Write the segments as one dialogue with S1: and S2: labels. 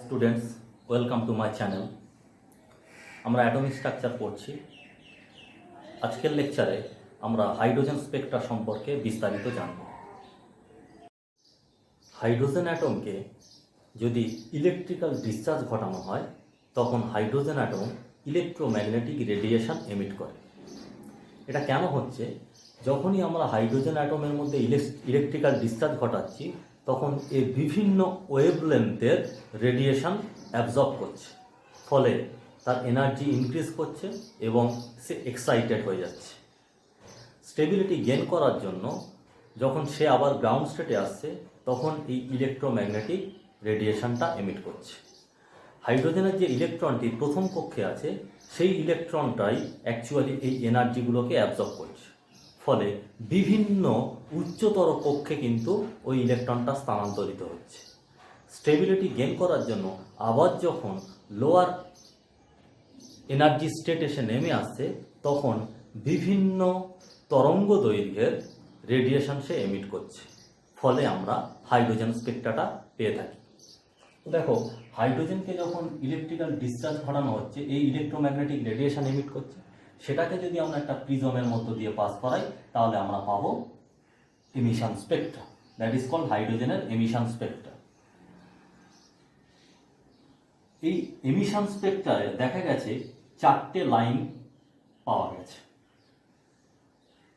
S1: Students, welcome to my channel. আমরা atomic structure পড়ছি। আজকের লেকচারে আমরা হাইড্রোজেন স্পেকট্রা সম্পর্কে বিস্তারিত জানব। হাইড্রোজেন অ্যাটমকে যদি ইলেকট্রিক্যাল ডিসচার্জ ঘটানো হয় তখন hydrogen atom electromagnetic radiation emit করে। এটা কেন হচ্ছে? যখনই আমরা হাইড্রোজেন অ্যাটমের মধ্যে ইলেকট্রিক্যাল ডিসচার্জ ঘটাচ্ছি তখন এ বিভিন্ন ওয়েভলেন্থের রেডিয়েশন অ্যাবজর্ব করছে, ফলে তার এনার্জি ইনক্রিজ করছে এবং সে এক্সাইটেড হয়ে যাচ্ছে। স্টেবিলিটি গেইন করার জন্য যখন সে আবার গ্রাউন্ড স্টেটে আসছে তখন এই ইলেকট্রোম্যাগনেটিক রেডিয়েশনটা এমিট করছে। হাইড্রোজেনের যে ইলেকট্রনটি প্রথম কক্ষে আছে সেই ইলেকট্রনটাই অ্যাকচুয়ালি এই এনার্জিগুলোকে অ্যাবজর্ব করছে, ফলে বিভিন্ন উচ্চতর কক্ষে কিন্তু ওই ইলেকট্রনটা স্থানান্তরিত হচ্ছে। স্টেবিলিটি গেইন করার জন্য আবার যখন লোয়ার এনার্জি স্টেট এসে নেমে আসছে তখন বিভিন্ন তরঙ্গ দৈর্ঘ্যের রেডিয়েশন সে এমিট করছে, ফলে আমরা হাইড্রোজেন স্পেকট্রাটা পেয়ে থাকি। দেখো, হাইড্রোজেনকে যখন ইলেকট্রিক্যাল ডিসচার্জ ঘটানো হচ্ছে এই ইলেকট্রোম্যাগনেটিক রেডিয়েশন এমিট করছে, সেটাকে যদি আমরা একটা প্রিজমের মধ্য দিয়ে পাস করাই তাহলে আমরা পাবো emission spectra. That is called হাইড্রোজেনের এমিশন স্পেকট্রা। এই এমিশন স্পেকট্রায় দেখা গেছে 4টে লাইন পাওয়া গেছে,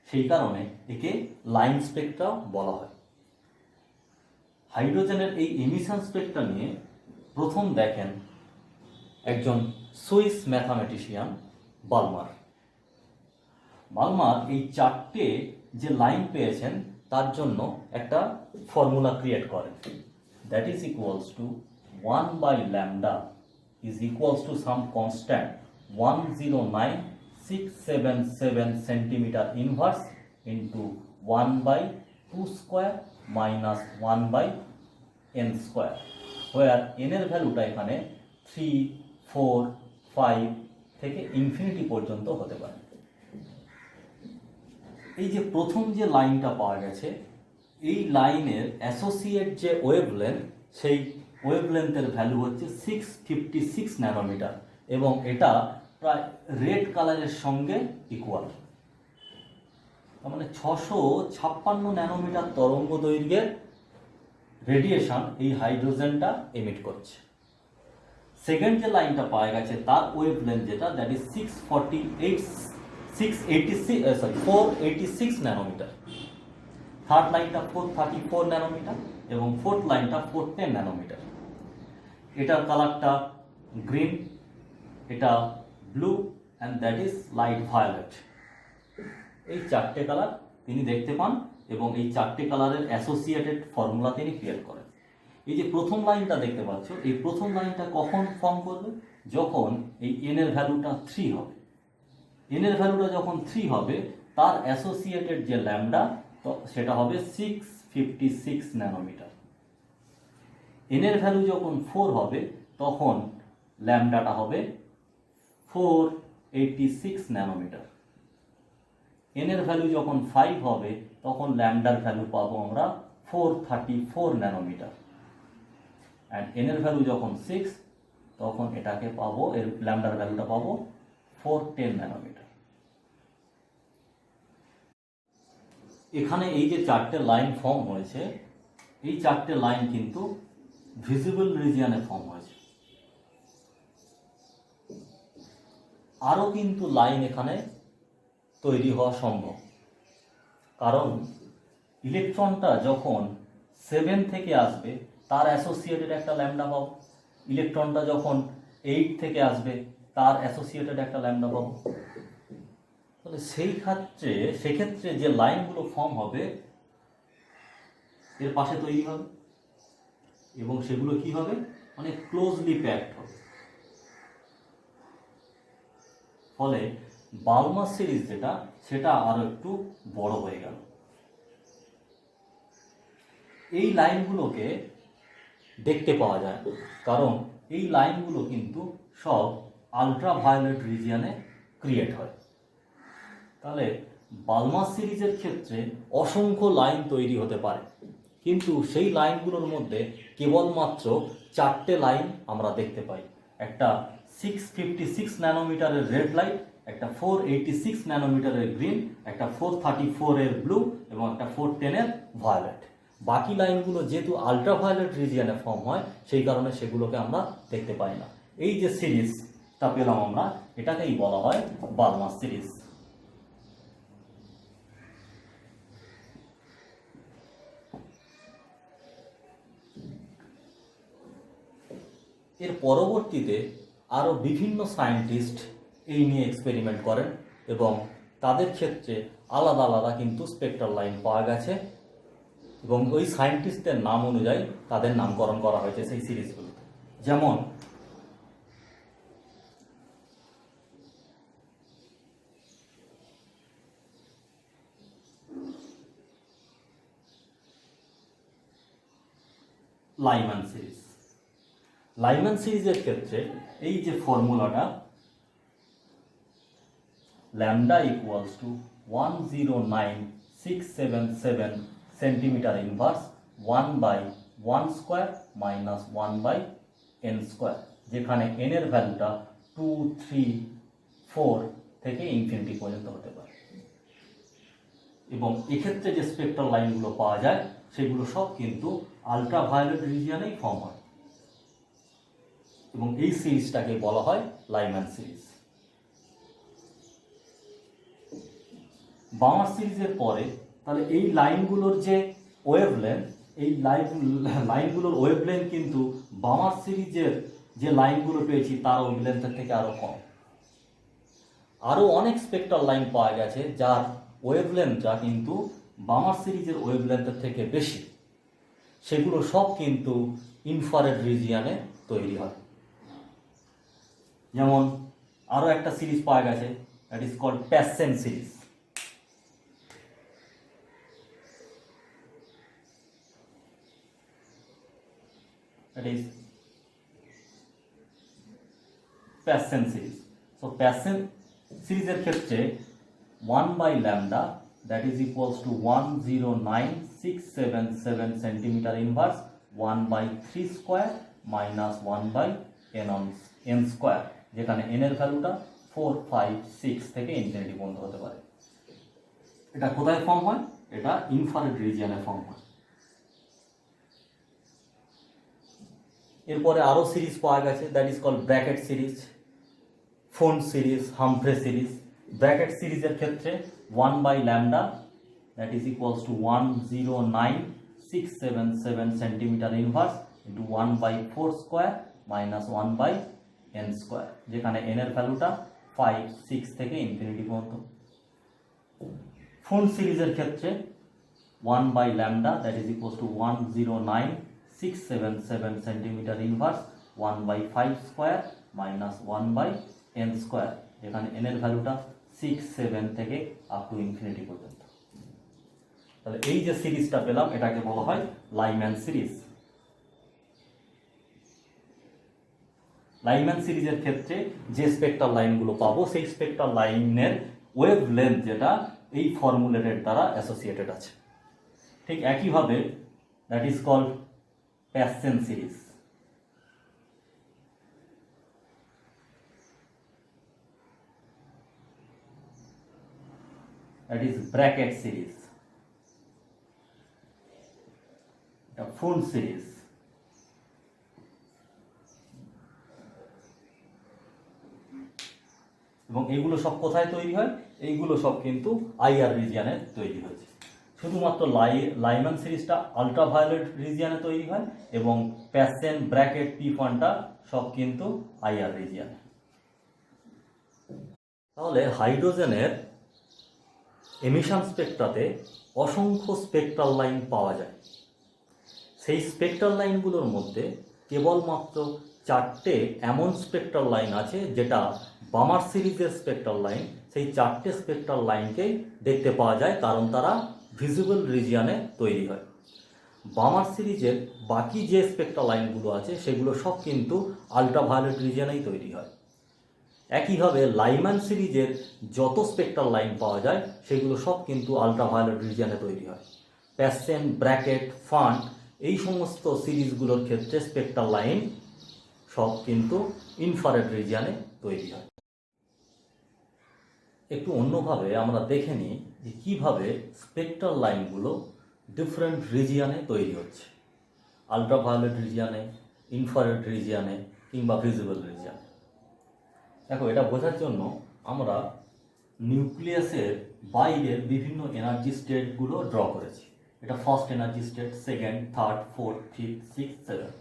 S1: সেই কারণে একে লাইন স্পেকট্রা বলা হয়। হাইড্রোজেনের এই এমিশন স্পেকট্রা নিয়ে প্রথম দেখেন একজন সুইস ম্যাথামেটিশিয়ান বালমার। বালমার এই 4টে যে লাইন পেয়েছেন তার জন্য একটা ফর্মুলা ক্রিয়েট করেন। That is equals to 1/λ is equals to some constant 109,677 centimeter inverse into 1/2 square minus 1/n square, where n এর ভ্যালুটা এখানে 3, 4, 5 থেকে ইনফিনিটি পর্যন্ত হতে পারে। এই যে প্রথম যে লাইনটা পাওয়া গেছে এই লাইনের অ্যাসোসিয়েট যে ওয়েভলেন্থ সেই ওয়েভলেন্থের ভ্যালু হচ্ছে 656 ন্যানোমিটার এবং এটা প্রায় রেড কালারের সঙ্গে ইকুয়াল। তার মানে 656 ন্যানোমিটার তরঙ্গ দৈর্ঘ্যের রেডিয়েশন এই হাইড্রোজেনটা এমিট করছে। সেকেন্ড যে লাইনটা পাওয়া গেছে তার ওয়েভলেন্থ যেটা, দ্যাট ইজ 486 ন্যানোমিটার। থার্ড লাইনটা 434 ন্যানোমিটার এবং ফোর্থ লাইনটা 410 ন্যানোমিটার। এটার কালারটা গ্রিন, এটা blue and that is light violet. এই 4টে কালার তিনি দেখতে পান এবং এই 4টে কালারের অ্যাসোসিয়েটেড ফর্মুলা তিনি ক্রিয়েট করেন। এই যে প্রথম লাইনটা দেখতে পাচ্ছ, এই প্রথম লাইনটা কখন ফর্ম করবে? যখন এই এন এর ভ্যালুটা 3 হবে। এন এর ভ্যালুটা যখন 3 হবে তার অ্যাসোসিয়েটেড যে ল্যামডা তো সেটা হবে 656 ন্যানোমিটার। এন এর ভ্যালু যখন 4 হবে তখন ল্যামডাটা হবে 486 ন্যানোমিটার। এন এর ভ্যালু যখন 5 হবে তখন ল্যামডার ভ্যালু পাবো আমরা 434 ন্যানোমিটার। অ্যান্ড এন এর ভ্যালু যখন 6 তখন এটাকে পাবো, এর ল্যামডার ভ্যালুটা পাবো 410 ন্যানোমিটার। এখানে এই যে 4টে লাইন ফর্ম হয়েছে এই 4টে লাইন কিন্তু ভিজিবল রিজিয়নে ফর্ম হয়েছে। আরও কিন্তু লাইন এখানে তৈরি হওয়া সম্ভব, কারণ ইলেকট্রনটা যখন 7 থেকে আসবে তার অ্যাসোসিয়েটেড একটা ল্যামডা পাবো, ইলেকট্রনটা যখন 8 থেকে আসবে তার অ্যাসোসিয়েটেড একটা ল্যামডা পাবো। তাহলে সেক্ষেত্রে যে লাইনগুলো ফর্ম হবে এর পাশে তৈরি হবে এবং সেগুলো কি হবে, মানে ক্লোজলি প্যাকড হবে। ফলে বালমার সিরিজ যেটা সেটা আরো একটু বড় হয়ে গেল। এই লাইনগুলোকে দেখতে পাওয়া যায় কারণ এই লাইনগুলো কিন্তু সব আলট্রাভায়োলেট রিজিয়নে ক্রিয়েট হয়। তাহলে বালমার সিরিজের ক্ষেত্রে অসংখ্য লাইন তৈরি হতে পারে, কিন্তু সেই লাইনগুলোর মধ্যে কেবলমাত্র 4টে লাইন আমরা দেখতে পাই। একটা 656 ন্যানোমিটারের রেড লাইট, একটা 486 ন্যানোমিটারের গ্রিন, একটা 434 এর ব্লু এবং একটা 410 এর ভায়োলেট। বাকি লাইনগুলো যেহেতু আল্ট্রাভায়োলেট রিজিয়নে ফর্ম হয় সেই কারণে সেগুলোকে আমরা দেখতে পাই না। এই যে সিরিজটা পেলাম আমরা, এটাকেই বলা হয় বালমার সিরিজ। এর পরবর্তীতে আরও বিভিন্ন সায়েন্টিস্ট এই নিয়ে এক্সপেরিমেন্ট করেন এবং তাদের ক্ষেত্রে আলাদা আলাদা কিন্তু স্পেকট্রাল লাইন পাওয়া গেছে এবং ওই সায়েন্টিস্টদের নাম অনুযায়ী তাদের নামকরণ করা হয়েছে সেই সিরিজগুলোতে। যেমন লাইম্যান সিরিজ। লাইম্যান সিরিজের ক্ষেত্রে এই যে ফর্মুলাটা lambda equals to 109,677 centimetre inverse 1/1 square minus 1/n square, যেখানে n এর ভ্যালুটা 2, 3, 4 থেকে ইনফিনিটি পর্যন্ত হতে পারে। এবং এক্ষেত্রে যে স্পেকট্রাল লাইনগুলো পাওয়া যায় সেগুলো সব কিন্তু আল্ট্রাভায়োলেট রিজিয়নেই ফর্ম হয় এবং এই সিরিজটাকে বলা হয় লাইম্যান সিরিজ। বামার সিরিজের পরে তাহলে এই লাইনগুলোর যে ওয়েভলেন্থ, এই লাইনগুলোর ওয়েভলেন্থ কিন্তু বামার সিরিজের যে লাইনগুলো পেয়েছি তার ওয়েভলেন্থের থেকে আরও কম। আরও অনেক স্পেকট্রাল লাইন পাওয়া গেছে যার ওয়েভলেন্থটা কিন্তু বামার সিরিজের ওয়েভলেন্থের থেকে বেশি। সেগুলো সব কিন্তু ইনফ্রারেড রিজিয়নে তৈরি হয়। যেমন আরও একটা সিরিজ পাওয়া গেছে, that is called Paschen series. That is Paschen series. So Paschen সিরিজের ক্ষেত্রে 1/λ that is equals to 109,677 centimetre inverse 1/3 square minus 1/n square, যেখানে n এর ভ্যালুটা 4, 5, 6 থেকে ইনফিনিটি পর্যন্ত হতে পারে। এটা কোথায় ফর্ম হয়? এটা ইনফ্রারেড রিজিয়নে ফর্ম হয়। এরপরে আরও সিরিজ পাওয়া গেছে, that is called Brackett series, Pfund series, Humphrey series. Brackett সিরিজের ক্ষেত্রে 1/λ that is equals to 109,677 centimetre inverse into 1/4 square minus 1/n square, যেখানে n এর ভ্যালুটা 5, 6 থেকে ইনফিনিটি পর্যন্ত। ফোন সিরিজের ক্ষেত্রে 1/λ that is equals to 109,677 centimetre inverse 1/5 square minus 1/n square, যেখানে n এর ভ্যালুটা 6, 7 থেকে আপ টু ইনফিনিটি পর্যন্ত। তাহলে এই যে সিরিজটা পেলাম এটাকে বলা হয় লাইম্যান সিরিজ। লাইম্যান সিরিজের ক্ষেত্রে যে স্পেকট্রাল লাইনগুলো পাবো সেই স্পেকট্রাল লাইনের ওয়েভ লেন্থ যেটা এই ফর্মুলেটের দ্বারা অ্যাসোসিয়েটেড আছে। ঠিক একইভাবে that is called Paschen series. That is bracket series. The phone series. এবং এইগুলো সব কোথায় তৈরি হয়? এইগুলো সব কিন্তু আইআর রিজিয়নে তৈরি হয়েছে। শুধুমাত্র লাইম্যান সিরিজটা আল্ট্রাভায়োলেট রিজিয়নে তৈরি হয় এবং প্যাসেন, ব্র্যাকেট, P1টা সব কিন্তু আইআর রিজিয়নে। তাহলে হাইড্রোজেনের এমিশন স্পেকট্রাতে অসংখ্য স্পেকট্রাল লাইন পাওয়া যায়। সেই স্পেকট্রাল লাইনগুলোর মধ্যে কেবলমাত্র 4টে এমন স্পেকট্রাল লাইন আছে যেটা বামার সিরিজের স্পেকট্রাল লাইন, সেই 4টে স্পেকট্রাল লাইনকেই দেখতে পাওয়া যায় কারণ তারা ভিজিবল রিজিয়নে তৈরি হয়। বামার সিরিজের বাকি যে স্পেকট্রাল লাইনগুলো আছে সেগুলো সব কিন্তু আল্ট্রাভায়োলেট রিজিয়নেই তৈরি হয়। একইভাবে লাইম্যান সিরিজের যত স্পেকট্রাল লাইন পাওয়া যায় সেগুলো সব কিন্তু আল্ট্রাভায়োলেট রিজিয়নে তৈরি হয়। প্যাসেন, ব্র্যাকেট, ফান্ট এই সমস্ত সিরিজগুলোর ক্ষেত্রে স্পেকট্রাল লাইন সব কিন্তু ইনফ্রারেড রিজিয়নে তৈরি হয়। একটু অন্যভাবে আমরা দেখে নিই যে কীভাবে স্পেকট্রাল লাইনগুলো ডিফারেন্ট রিজিয়নে তৈরি হচ্ছে, আলট্রাভায়োলেট রিজিয়নে, ইনফ্রারেড রিজিয়নে কিংবা ভিজিবল রিজিয়নে। দেখো, এটা বোঝার জন্য আমরা নিউক্লিয়াসের বাইরের বিভিন্ন এনার্জি স্টেটগুলো ড্র করেছি। এটা first energy state, second, third, fourth, fifth, six, seven,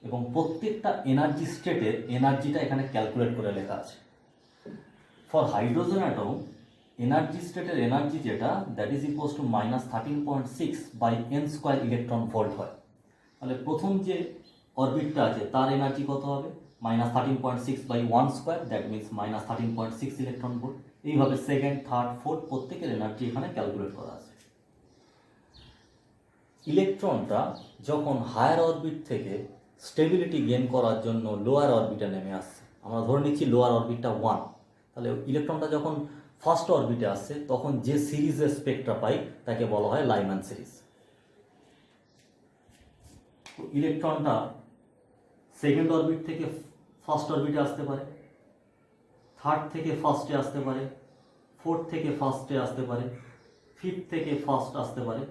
S1: এবং প্রত্যেকটা এনার্জি স্টেটের এনার্জিটা এখানে ক্যালকুলেট করে লেখা আছে। ফর হাইড্রোজেন অ্যাটম এনার্জি স্টেটের এনার্জি যেটা, that is equals to -13.6 by n square electron volt হয়। তাহলে প্রথম যে অরবিটটা আছে তার এনার্জি কত হবে? -13.6 by 1 square, that means -13.6 electron volt. এইভাবে সেকেন্ড, থার্ড, ফোর্থ প্রত্যেকের এনার্জি এখানে ক্যালকুলেট করা আছে। ইলেকট্রনটা যখন হায়ার অরবিট থেকে স্টেবিলিটি গেইন করার জন্য লোয়ার অরবিটে নেমে আসছে, আমরা ধরে নিচ্ছি লোয়ার অরবিটটা 1, তাহলে ইলেকট্রনটা যখন ফার্স্ট অরবিটে আসছে তখন যে সিরিজের স্পেকট্রা পাই তাকে বলা হয় লাইম্যান সিরিজ। ইলেকট্রনটা সেকেন্ড অরবিট থেকে ফার্স্ট অরবিটে আসতে পারে, থার্ড থেকে ফার্স্টে আসতে পারে, ফোর্থ থেকে ফার্স্টে আসতে পারে, ফিফথ থেকে ফার্স্ট আসতে পারে,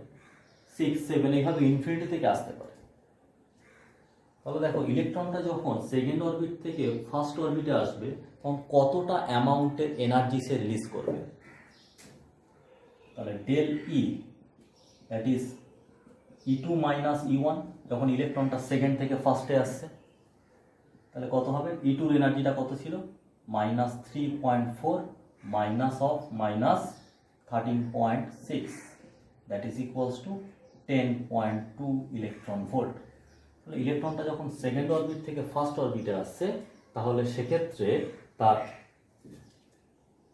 S1: 6, 7 এইভাবে ইনফিনিটি থেকে আসতে পারে। তাহলে দেখো, ইলেকট্রনটা যখন সেকেন্ড অরবিট থেকে ফার্স্ট অরবিটে আসবে তখন কতটা অ্যামাউন্টের এনার্জি সে রিলিজ করবে। তাহলে del E, that is E2 minus E1, যখন ইলেকট্রনটা সেকেন্ড থেকে ফার্স্টে আসছে তাহলে কত হবে? E2 এর এনার্জিটা কত ছিল? -3.4 minus of -13.6, that is equals to 10.2 electron volt. তাহলে ইলেকট্রনটা যখন সেকেন্ড অরবিট থেকে ফার্স্ট অরবিটে আসছে তাহলে সেক্ষেত্রে তার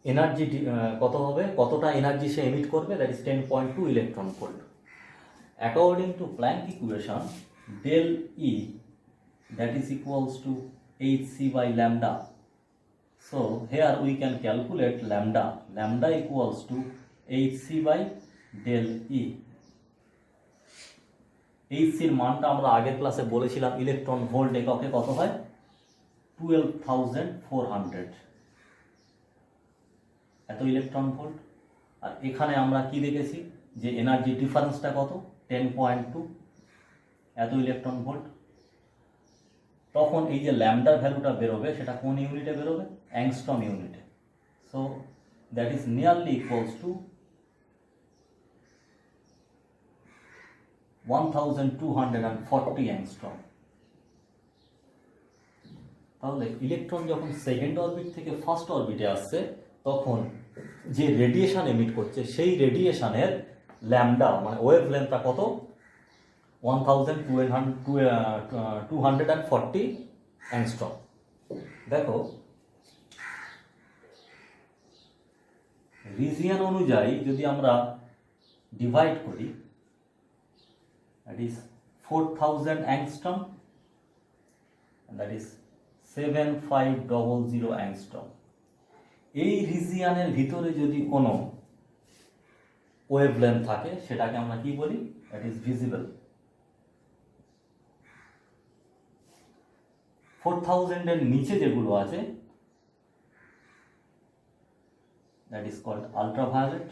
S1: এনার্জি কত হবে, কতটা এনার্জি সে এমিট করবে, that is 10.2 electron volt. According to Planck equation, del E that is equals to hc by lambda. So here we can calculate lambda. Lambda equals to hc by del E. hc এর মানটা আমরা আগের ক্লাসে বলেছিলাম electron volt এককে কত হয়? 12,400, এত ইলেকট্রন ভোল্ট। আর এখানে আমরা কি দেখেছি যে এনার্জি ডিফারেন্সটা কত? 10.2, এত ইলেকট্রন ভোল্ট। তখন এই যে ল্যামডার ভ্যালুটা বেরোবে সেটা কোন ইউনিটে বেরোবে? অ্যাংস্ট্রম ইউনিটে। So that is nearly equals to 1240 angstrom. তাহলে ইলেকট্রন যখন সেকেন্ড অরবিট থেকে ফার্স্ট অরবিটে আসছে তখন যে রেডিয়েশন এমিট করছে সেই রেডিয়েশনের ল্যামডা মানে ওয়েভ লেন্থটা কত? 1240 অ্যাংস্ট্রম। দেখো, রিজিয়ন অনুযায়ী যদি আমরা ডিভাইড করি, that is 4000 angstrom, that is 7500 angstrom. এই রিজিয়নের ভিতরে যদি কোনো ওয়েভ লেন্থ থাকে সেটাকে আমরা কি বলি? That is visible. 4000 এর নিচে যেগুলো আছে that is called ultraviolet,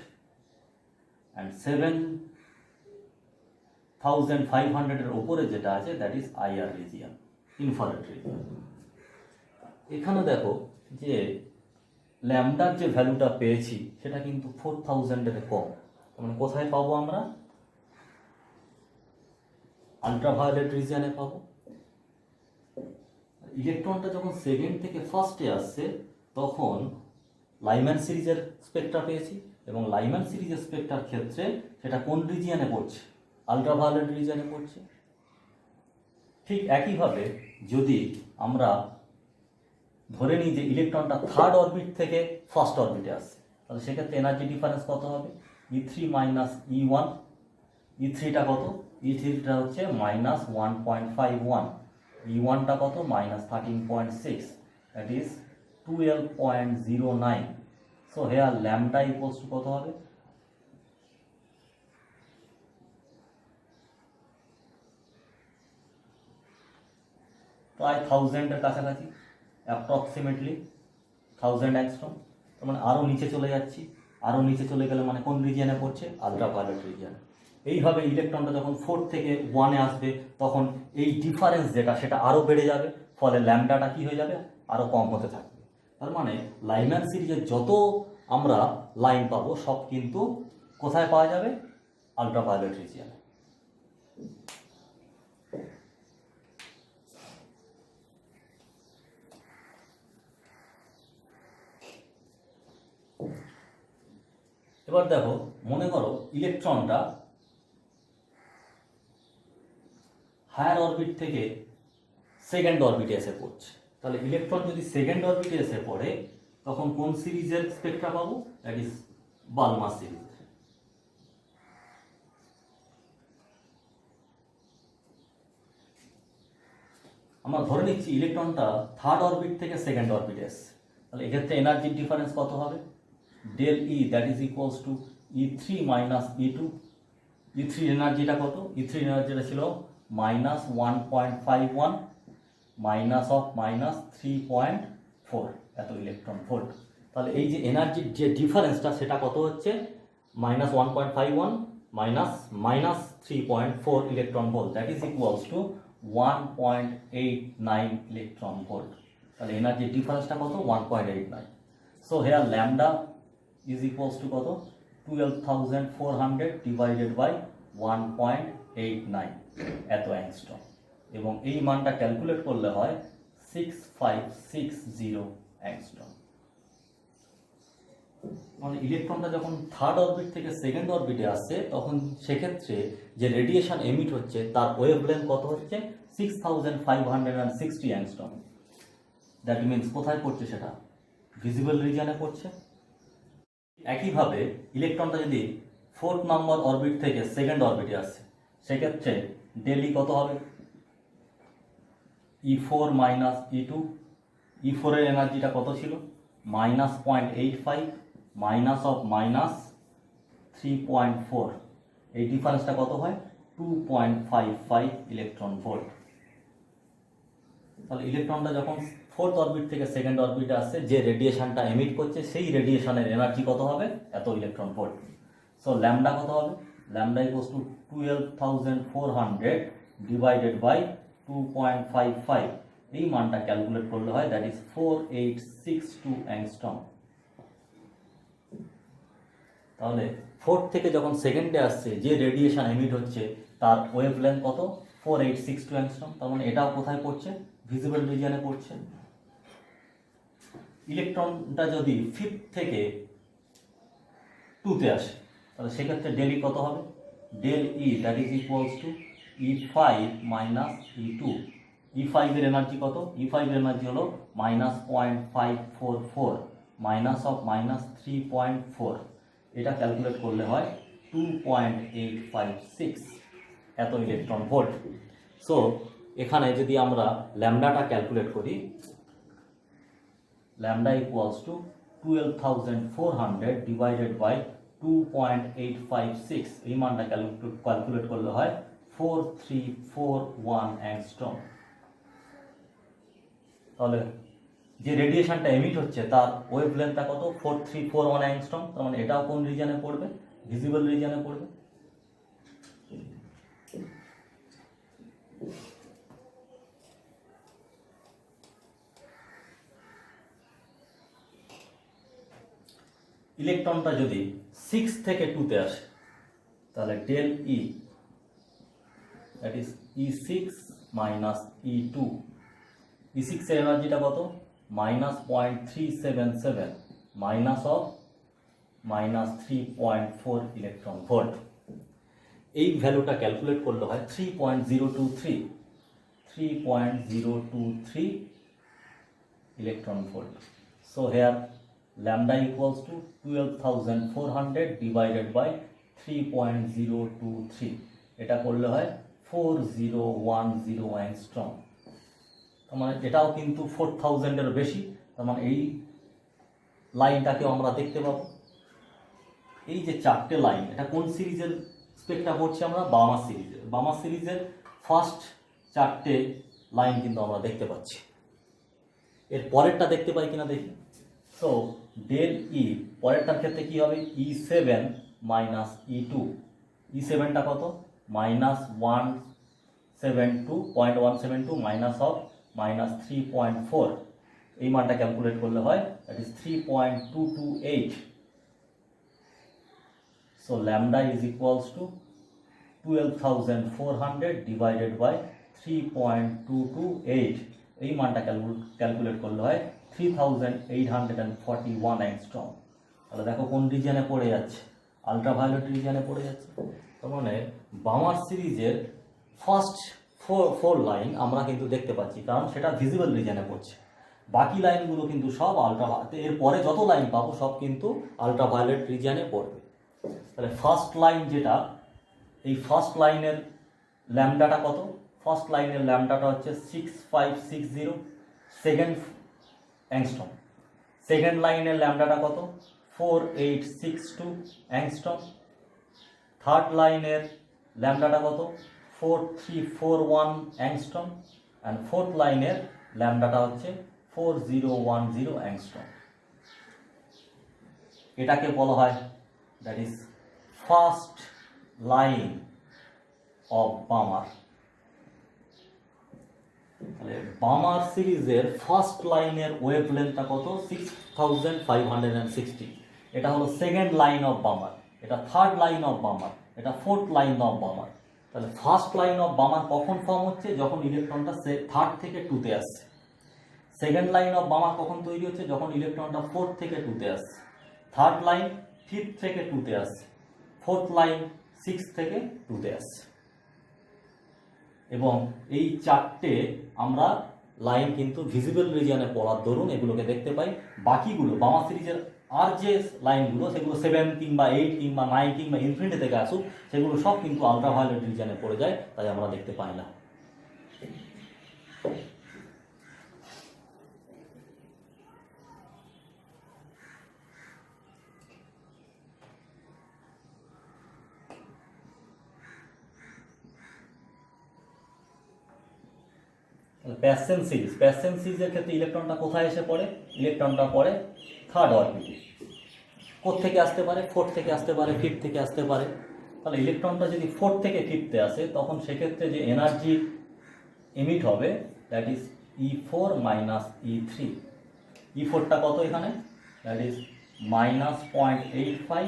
S1: and 7500 এর উপরে যেটা আছে that is IR region, infrared region। এখানে দেখো যে ল্যামডার যে ভ্যালুটা পেয়েছি সেটা কিন্তু 4000 এর কম। মানে কোথায় পাবো আমরা? আলট্রাভায়োলেট রিজিয়নে পাবো। ইলেকট্রনটা যখন সেকেন্ড থেকে ফার্স্টে আসছে তখন লাইম্যান সিরিজের স্পেকট্রা পেয়েছি, এবং লাইম্যান সিরিজের স্পেকট্রার ক্ষেত্রে সেটা কোন রিজিয়নে পড়ছে? আলট্রাভায়োলেট রিজিয়নে পড়ছে। ঠিক একইভাবে যদি আমরা ধরে নিই যে ইলেকট্রনটা থার্ড অরবিট থেকে ফার্স্ট অরবিটে আসছে তাহলে সেক্ষেত্রে এনার্জি ডিফারেন্স কত হবে? E3 minus E1। E3টা কত? E3টা হচ্ছে -1.51, E1টা কত? -13.6, that is 12.09। So here lambda equals two কত হবে? প্রায় 1000-এর কাছাকাছি, অ্যাপ্রক্সিমেটলি 1000 অ্যাংস্ট্রম। তার মানে আরও নিচে চলে যাচ্ছি, আরও নিচে চলে গেলে মানে কোন রিজিয়নে পড়ছে? আলট্রাভায়োলেট রিজিয়নে। এইভাবে ইলেকট্রনটা যখন 4 থেকে 1-এ আসবে তখন এই ডিফারেন্স যেটা সেটা আরও বেড়ে যাবে, ফলে ল্যামডাটা কী হয়ে যাবে? আরও কম হতে থাকবে। তার মানে লাইম্যান সিরিজের যত আমরা লাইন পাবো সব কিন্তু কোথায় পাওয়া যাবে? আলট্রাভায়োলেট রিজিয়নে। এবার দেখো, মনে করো ইলেকট্রনটা হায়ার অরবিট থেকে সেকেন্ড অরবিটে এসে পড়ছে। তাহলে ইলেকট্রন যদি সেকেন্ড অরবিটে এসে পড়ে তখন কোন সিরিজের স্পেকট্রা পাবো? That is Balmer series. আমরা ধরে নিচ্ছি ইলেকট্রনটা থার্ড অরবিট থেকে সেকেন্ড অরবিটে এসছে, তাহলে এক্ষেত্রে এনার্জির ডিফারেন্স কত হবে? Del E that is equals to E3 minus E2। E3 এনার্জিটা কত? E3 এনার্জিটা ছিল -1.51 মাইনাস অফ -3.4 এত ইলেকট্রন ভোল্ট। তাহলে এই যে এনার্জির যে ডিফারেন্সটা সেটা কত হচ্ছে? -1.51 minus -3.4 electron volt, that is equals two 1.89 electron volt. তাহলে এনার্জির ডিফারেন্সটা কত? 1.89। So here lambda is equals two কত? 12,400 ডিভাইডেড বাই 1.89 এত অ্যাংস্ট্রম, এবং এই মানটা ক্যালকুলেট করলে হয় 6560 অ্যাংস্ট্রম। মানে ইলেকট্রনটা যখন থার্ড অরবিট থেকে সেকেন্ড অরবিটে আসছে তখন সেক্ষেত্রে যে রেডিয়েশন এমিট হচ্ছে তার ওয়েভলেন্থ কত হচ্ছে? 6560 অ্যাংস্ট্রম। দ্যাট মিনস কোথায় পড়ছে সেটা? ভিজিবল রিজিয়নে পড়ছে। একইভাবে ইলেকট্রনটা যদি ফোর্থ নম্বর অরবিট থেকে সেকেন্ড অরবিটে আসছে সেক্ষেত্রে ডেলি কত হবে? E4 minus E2। E4 এর এনার্জিটা কত ছিল? -0.85 মাইনাস অফ -3.4। এই ডিফারেন্সটা কত হয়? 2.55 ইলেকট্রন ভোল্ট। তাহলে ইলেকট্রনটা যখন ফোর্থ অরবিট থেকে সেকেন্ড অরবিটে আসছে যে রেডিয়েশনটা এমিট করছে সেই রেডিয়েশনের এনার্জি কত হবে? এত ইলেকট্রন ভোল্ট। সো ল্যামডা কত হবে? Lambda equals to 12,400 divided by 2.55। এই মানটা ক্যালকুলেট করলে হয় দ্যাট ইজ 4862 অ্যাংস্ট্রম। তাহলে ফোর্থ থেকে যখন সেকেন্ডে আসছে যে রেডিয়েশন এমিট হচ্ছে তার ওয়েভলেন্থ কত? 4862 অ্যাংস্ট্রম। তার মানে এটাও কোথায় পড়ছে? ভিজিবল রিজিয়নে পড়ছে। ইলেকট্রনটা যদি ফিফথ থেকে 2-তে আসে তাহলে সেক্ষেত্রে ডেল ই কত হবে? Del E that is equals to E5 minus E2। E5 এর এনার্জি কত? E5 এর এনার্জি হলো -0.544 মাইনাস অফ -3.4। এটা ক্যালকুলেট করলে হয় 2.856 এত ইলেকট্রন ভোল্ট। সো এখানে যদি আমরা ল্যামডাটা ক্যালকুলেট করি, lambda equals to 12,400 divided by 2.856। এই মানটা ক্যালকুলেট করলে হয় 4341 অ্যাংস্ট্রম। তাহলে যে রেডিয়েশনটা এমিট হচ্ছে তার ওয়েভলেন্থটা কত? 4341 অ্যাংস্ট্রম। তার মানে এটাও কোন রিজিয়নে পড়বে? ভিজিবল রিজিয়নে পড়বে। ইলেকট্রনটা যদি 6 থেকে 2-তে আসে তাহলে del E that is E6 minus E2। E6 এর এনার্জিটা কত? -0.377 মাইনাস অফ -3.4 ইলেকট্রন ভোল্ট। এই ভ্যালুটা ক্যালকুলেট করলে হয় 3.023 electron volt. So here lambda equals to 12,400 divided by 3.023। এটা করলে হয় 4010 অ্যাংস্ট্রম। তার মানে এটাও কিন্তু 4000-এর বেশি। তার মানে এই লাইনটাকে আমরা দেখতে পাবো। এই যে চারটে লাইন, এটা কোন সিরিজের স্পেকট্রা পড়ছি আমরা? বার্মা সিরিজের। বার্মা সিরিজের ফার্স্ট চারটে লাইন কিন্তু আমরা দেখতে পাচ্ছি। এর পরেরটা দেখতে পাই কিনা দেখি। সো ডেল ই পরেরটার ক্ষেত্রে কি হবে, E7 মাইনাস E2। E7টা কত, -172.172 মাইনাস অফ -3.4, এই মানটা ক্যালকুলেট করলে হয় that is 3.228। So lambda is equals to 12,400 divided by 3.228, এই মানটা ক্যালকুলেট করলে হয় 3,841 অ্যাংস্ট্রম। তাহলে দেখো কোন রিজিয়নে পড়ে যাচ্ছে, আলট্রাভায়োলেট রিজিয়নে পড়ে যাচ্ছে। তার মানে বামার সিরিজের ফার্স্ট ফোর লাইন আমরা কিন্তু দেখতে পাচ্ছি, কারণ সেটা ভিজিবল রিজিয়নে পড়ছে। বাকি লাইনগুলো কিন্তু সব আলট্রাভায়োলেট, এরপরে যত লাইন পাবো সব কিন্তু আলট্রাভায়োলেট রিজিয়নে পড়বে। তাহলে ফার্স্ট লাইন যেটা, এই ফার্স্ট লাইনের ল্যামডাটা কত, ফার্স্ট লাইনের ল্যামডাটা হচ্ছে 6560 সেকেন্ড অ্যাংস্ট্রম। সেকেন্ড লাইনের ল্যামডাটা কত, 4862 অ্যাংস্ট্রম। থার্ড লাইনের ল্যামডাটা কত, 4341 অ্যাংস্ট্রম। অ্যান্ড ফোর্থ লাইনের ল্যামডাটা হচ্ছে 4010 অ্যাংস্ট্রম। এটাকে বলা হয় that is first line of Balmer. তাহলে বামার সিরিজের ফার্স্ট লাইনের ওয়েভলেন্থটা কত, 6560। এটা হলো সেকেন্ড লাইন অফ বামার, এটা থার্ড লাইন অফ বামার, এটা ফোর্থ লাইন অফ বামার। তাহলে ফার্স্ট লাইন অফ বামার কখন ফর্ম হচ্ছে, যখন ইলেকট্রনটা থার্ড থেকে টুতে আসছে। সেকেন্ড লাইন অফ বামার কখন তৈরি হচ্ছে, যখন ইলেকট্রনটা ফোর্থ থেকে টুতে আসছে। থার্ড লাইন ফিফথ থেকে টুতে আসছে। ফোর্থ লাইন সিক্স থেকে টুতে আসছে। এবং এই চারটে আমরা লাইন কিন্তু ভিজিবল রিজিয়নে পড়ার দরুন এগুলোকে দেখতে পাই। বাকিগুলো বামা সিরিজের আর যে লাইনগুলো, সেগুলো 7 কিংবা 8 কিংবা 9 কিংবা ইনফিনিটি থেকে আসুক, সেগুলো সব কিন্তু আলট্রাভায়োলেট রিজিয়নে পড়ে যায়, তাই আমরা দেখতে পাই না। প্যাসেন সিরিজের ক্ষেত্রে ইলেকট্রনটা কোথায় এসে পড়ে, ইলেকট্রনটা পড়ে থার্ড অরবিটে। কোত্থেকে আসতে পারে, ফোর্থ থেকে আসতে পারে, ফিফথ থেকে আসতে পারে। তাহলে ইলেকট্রনটা যদি ফোর্থ থেকে ফিফথে আসে, তখন সেক্ষেত্রে যে এনার্জি এমিট হবে that is E4 minus E3। E4টা কত এখানে, that is -0.85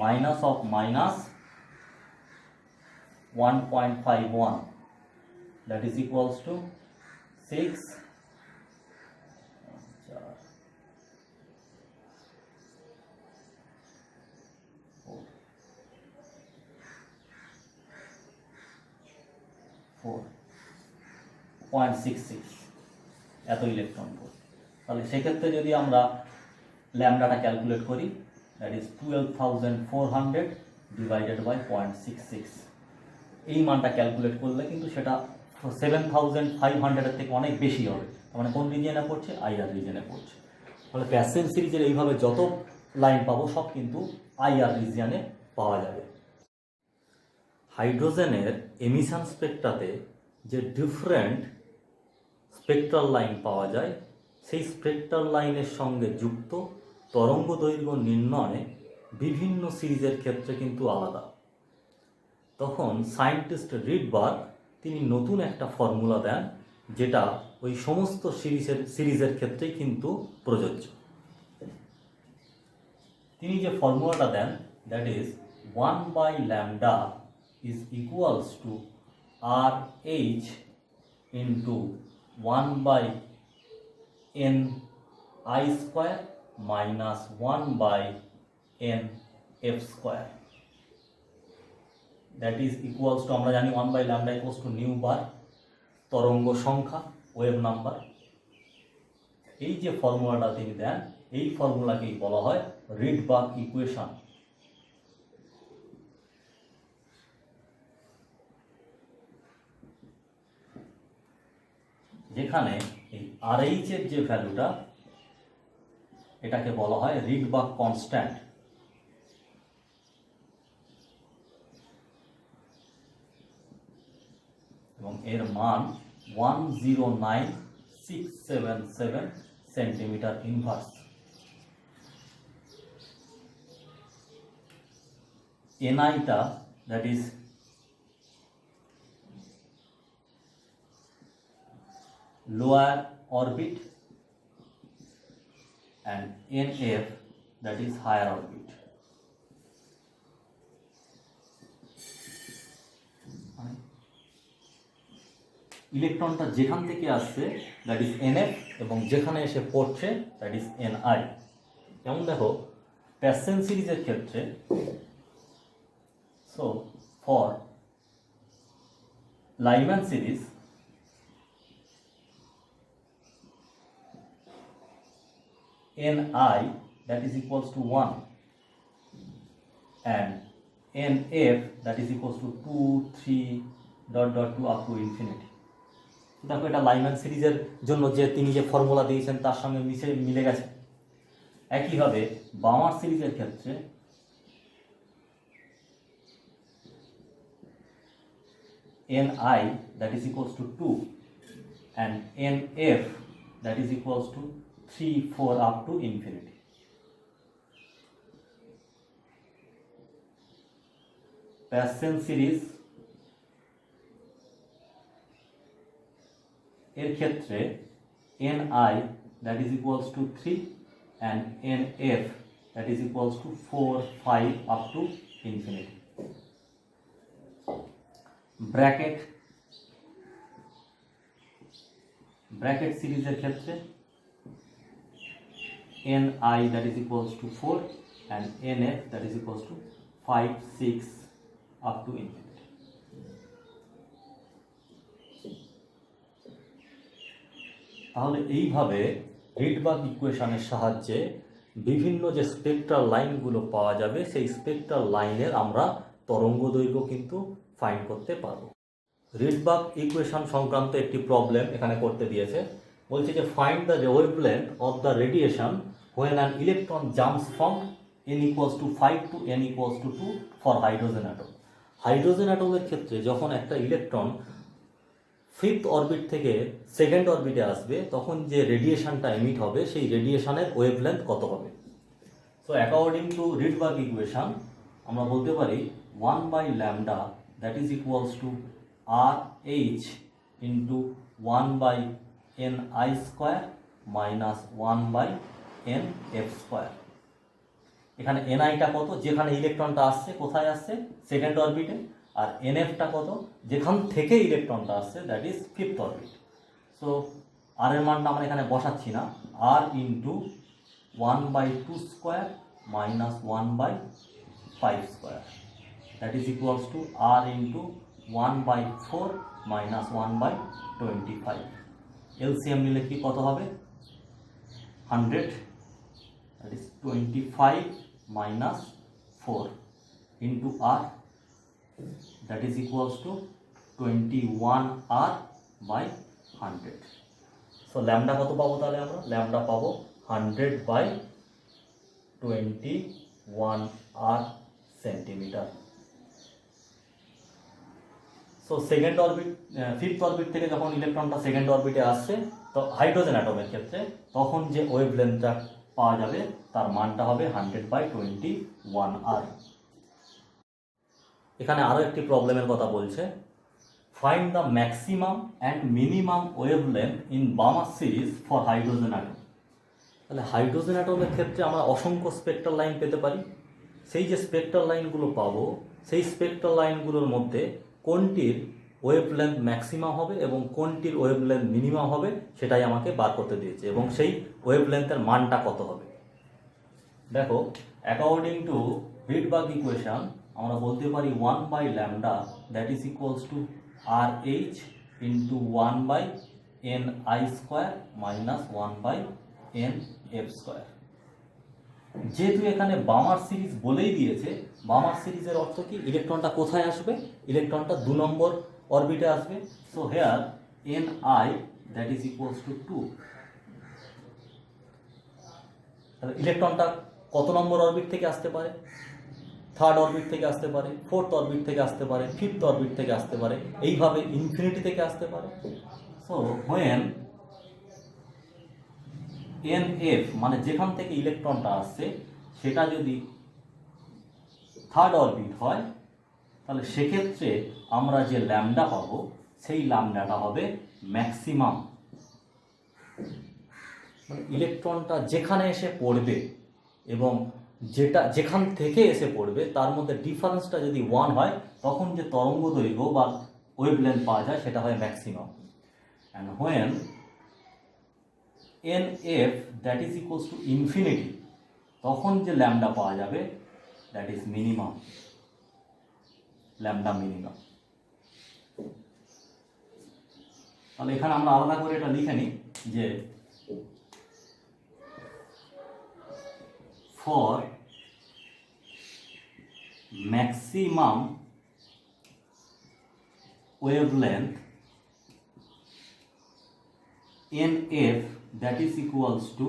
S1: minus of -1.51, that is equals to 6 4.66 এত ইলেকট্রন ভোল্ট। তাহলে সেক্ষেত্রে যদি আমরা ল্যামডাটা ক্যালকুলেট করি, দ্যাট ইজ 12,400 ডিভাইডেড বাই 0.66, এই মানটা ক্যালকুলেট করলে কিন্তু সেটা 7,500-এর থেকে অনেক বেশি হবে। তার মানে কোন রিজিয়নে পড়ছে, আইআর রিজিয়নে পড়ছে। তাহলে প্যাসেন সিরিজের এইভাবে যত লাইন পাবো সব কিন্তু আইআর রিজিয়নে পাওয়া যাবে। হাইড্রোজেনের এমিশন স্পেকট্রাতে যে ডিফারেন্ট স্পেকট্রাল লাইন পাওয়া যায়, সেই স্পেকট্রাল লাইনের সঙ্গে যুক্ত তরঙ্গ দৈর্ঘ্য নির্ণয় বিভিন্ন সিরিজের ক্ষেত্রে কিন্তু আলাদা। তখন সায়েন্টিস্ট রিডবার্গ তিনি নতুন একটা ফর্মুলা দেন, যেটা ওই সমস্ত সিরিজের ক্ষেত্রেই কিন্তু প্রযোজ্য। তিনি যে ফর্মুলাটা দেন, that is 1/λ is equals to RH into 1/NI square minus 1/NF square, that is equals to, আমরা জানি 1/λ equals to নিউ বার, তরঙ্গ সংখ্যা, ওয়েভ নাম্বার। এই যে ফর্মুলাটা তিনি দেন, এই ফর্মুলাকেই বলা হয় রিডবার্গ ইকুয়েশন। যেখানে এই RH এর যে ভ্যালুটা, এটাকে বলা হয় রিডবার্গ কনস্ট্যান্ট। এবং এর মান 109677 সেন্টিমিটার ইনভার্স। ni-টা that is lower orbit and nf that is higher orbit. ইলেকট্রনটা যেখান থেকে আসছে দ্যাট ইজ nf এবং যেখানে এসে পড়ছে দ্যাট ইজ ni। যেমন দেখো প্যাসেন সিরিজের ক্ষেত্রে, so for Lyman series ni that is equals to 1 and nf that is equals to 2 3 dot dot 2 up to infinity। দেখো এটা লাইম্যান সিরিজের জন্য যে তিনি যে ফর্মুলা দিয়েছেন তার সঙ্গে মিলে গেছে। একইভাবে বামার সিরিজের ক্ষেত্রে ni that is equals to 2 and nf that is equals to 3 4 up to infinity। Passion series এর ক্ষেত্রে ni that is equals to 3 and nf that is equals to 4 5 up to infinity। Bracket সিরিজের ক্ষেত্রে ni that is equals to 4 and nf that is equals to 5 6 up to infinity। তাহলে এইভাবে Rydberg ইকুয়েশনের সাহায্যে বিভিন্ন যে স্পেকট্রাল লাইনগুলো পাওয়া যাবে সেই স্পেকট্রাল লাইনের আমরা তরঙ্গ দৈর্ঘ্য কিন্তু ফাইন্ড করতে পারবো। রিডবার্গ ইকুয়েশন সংক্রান্ত একটি প্রবলেম এখানে করতে দিয়েছে, বলছে যে find the wavelength of the radiation when an electron jumps from n equals to 5 to n equals to 2 for hydrogen atom। Hydrogen অ্যাটমের ক্ষেত্রে যখন একটা ইলেকট্রন ফিফথ অরবিট থেকে সেকেন্ড অরবিটে আসবে তখন যে রেডিয়েশনটা এমিট হবে সেই রেডিয়েশনের ওয়েভলেন্থ কত হবে। So according to Rydberg equation আমরা বলতে পারি 1/λ that is equals to RH into 1/ni square minus 1/nf square. এখানে ni-টা কত, যেখানে ইলেকট্রনটা আসছে, কোথায় আসছে, সেকেন্ড অরবিটে, আর nf-টা কত, যেখান থেকে ইলেকট্রনটা আসছে that is fifth orbit. So R এর মানটা আমরা এখানে বসাচ্ছি না, r into 1/2 square minus 1/5 square that is equals to r into 1/4 minus 1/25। LCM নিলে কি কত হবে, 100 that is 25 minus 4 into r that is equals to 21r by 100। so lambda কত পাবো তাহলে আমরা, lambda পাবো 100/21r centimetre. So second orbit fifth orbit থেকে যখন ইলেকট্রনটা সেকেন্ড অরবিটে আসছে তো হাইড্রোজেন অ্যাটমের ক্ষেত্রে তখন যে ওয়েভলেন্থটা পাওয়া যাবে তার মানটা হবে 100/21r। এখানে আরও একটি প্রবলেমের কথা বলছে, find the maximum and minimum wavelength in Balmer series for hydrogen atom. তাহলে হাইড্রোজেন অ্যাটমের ক্ষেত্রে আমরা অসংখ্য স্পেকট্রাল লাইন পেতে পারি। সেই যে স্পেকট্রাল লাইনগুলো পাবো সেই স্পেকট্রাল লাইনগুলোর মধ্যে কোনটির ওয়েভলেন্থ ম্যাক্সিমাম হবে এবং কোনটির ওয়েভলেন্থ মিনিমাম হবে সেটাই আমাকে বার করতে দিয়েছে, এবং সেই ওয়েভলেন্থের মানটা কত হবে। দেখো অ্যাকর্ডিং টু রিডবার্গ ইকুয়েশন আমরা বলতে পারি 1/λ that is equals to RH into 1/ni square minus 1/nf square. যেহেতু এখানে বামার সিরিজ বলেই দিয়েছে, বামার সিরিজের অর্থ কি, ইলেকট্রনটা কোথায় আসবে, ইলেকট্রনটা 2 নম্বর অরবিটে আসবে। So here ni that is equals two 2। তাহলে ইলেকট্রনটা কত নম্বর অরবিট থেকে আসতে পারে, থার্ড অরবিট থেকে আসতে পারে, ফোর্থ অরবিট থেকে আসতে পারে, ফিফথ অরবিট থেকে আসতে পারে, এইভাবে ইনফিনিটি থেকে আসতে পারে। সো হোয়েন NF মানে যেখান থেকে ইলেকট্রনটা আসছে সেটা যদি থার্ড অরবিট হয় তাহলে সেক্ষেত্রে আমরা যে ল্যামডা পাবো সেই ল্যামডাটা হবে ম্যাক্সিমাম। মানে ইলেকট্রনটা যেখানে এসে পড়বে এবং যেখান থেকে এসে পড়বে তার মধ্যে ডিফারেন্সটা যদি 1 হয় তখন যে তরঙ্গ দৈর্ঘ্য বা ওয়েভলেন্থ পাওয়া যায় সেটা হয় maximum. And when NF that is equals to infinity তখন যে ল্যামডা পাওয়া যাবে that is minimum, lambda minimum. তাহলে এখানে আমরা আলাদা করে এটা লিখে নিই যে for maximum wavelength NF that is equals to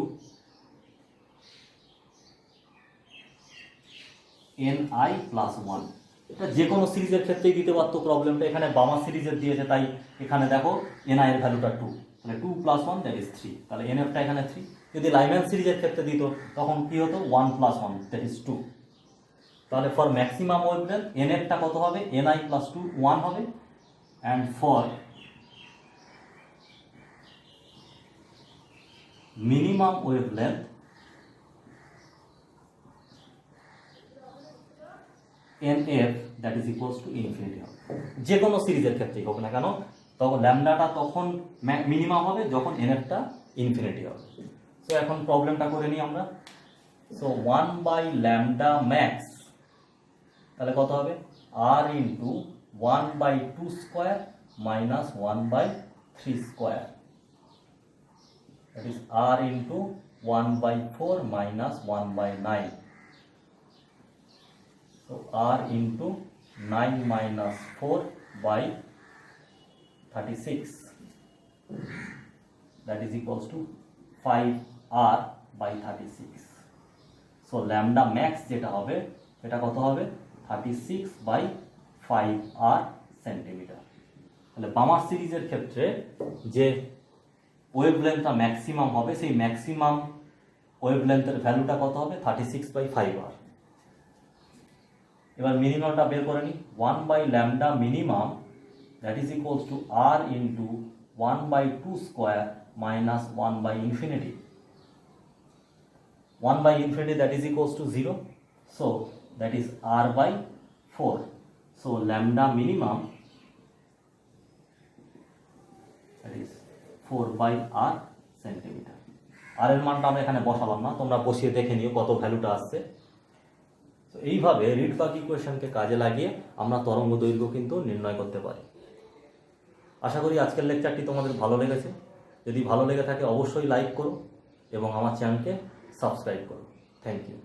S1: Ni plus 1। এটা যে কোনো সিরিজের ক্ষেত্রেই দিতে পারতো প্রবলেমটা, এখানে বামা সিরিজের দিয়েছে তাই এখানে দেখো Ni এর ভ্যালুটা 2, তাহলে 2 plus 1 that is 3, তাহলে NFটা এখানে 3। যদি লাইম্যান সিরিজের ক্ষেত্রে দিত তখন কি হতো 1 plus 1 that is 2। তাহলে ফর ম্যাক্সিমাম ওয়েভলেন্থ NFটা কত হবে, Ni plus 2 1 হবে। And for minimum wavelength NF that is equals to infinity হবে। যে কোনো সিরিজের ক্ষেত্রেই হোক না কেন তখন ল্যামডাটা তখন মিনিমাম হবে যখন NFটা ইনফিনিটি হবে। সো এখন প্রবলেমটা করে নিই আমরা। সো 1 বাই ল্যামডা ম্যাক্স তাহলে কত হবে, R into 1 by 2 square minus 1 by 3 square, that is R into 1 by 4 minus 1 by 9. So R into 9 minus 4 by 36, that is equals to 5R by 36. So lambda max যেটা হবে সেটা কত হবে 36 by 5R centimetre. তাহলে Balmer সিরিজের ক্ষেত্রে যে ওয়েভলেন্থটা maximum হবে সেই ম্যাক্সিমাম ওয়েভলেন্থের ভ্যালুটা কত হবে 36/5R। এবার মিনিমামটা বের করে নিই, 1 by lambda minimum that is equals to R into 1 by 2 square minus 1 by infinity. 1 by infinity that is equals to 0, so that is R by 4. So lambda minimum that is 4 by R centimetre. আর এর মানটা আমরা এখানে বসালাম না, তোমরা বসিয়ে দেখে নিও কত ভ্যালুটা আসছে। তো এইভাবে রিডবার্গ ইকুয়েশনকে কাজে লাগিয়ে আমরা তরঙ্গ দৈর্ঘ্য কিন্তু নির্ণয় করতে পারি। আশা করি আজকের লেকচারটি তোমাদের ভালো লেগেছে। যদি ভালো লেগে থাকে অবশ্যই লাইক করো এবং আমার চ্যানেলকে সাবস্ক্রাইব করো। Thank you.